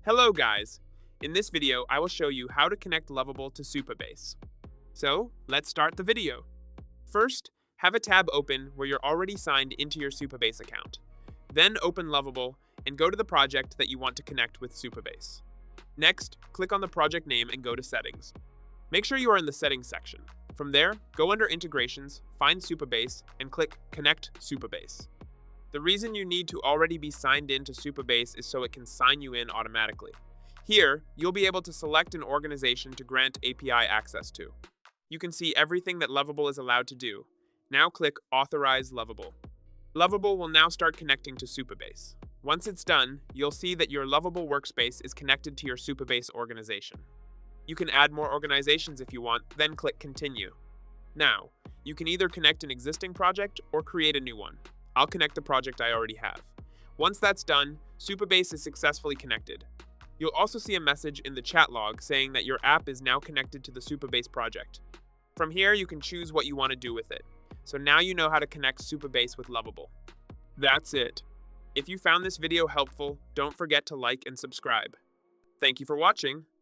Hello guys! In this video, I will show you how to connect Lovable to Supabase. So, let's start the video. First, have a tab open where you're already signed into your Supabase account. Then open Lovable and go to the project that you want to connect with Supabase. Next, click on the project name and go to Settings. Make sure you are in the Settings section. From there, go under Integrations, find Supabase, and click Connect Supabase. The reason you need to already be signed in to Supabase is so it can sign you in automatically. Here, you'll be able to select an organization to grant API access to. You can see everything that Lovable is allowed to do. Now click Authorize Lovable. Lovable will now start connecting to Supabase. Once it's done, you'll see that your Lovable workspace is connected to your Supabase organization. You can add more organizations if you want, then click Continue. Now, you can either connect an existing project or create a new one. I'll connect the project I already have. Once that's done, Supabase is successfully connected. You'll also see a message in the chat log saying that your app is now connected to the Supabase project. From here, you can choose what you want to do with it. So now you know how to connect Supabase with Lovable. That's it. If you found this video helpful, don't forget to like and subscribe. Thank you for watching.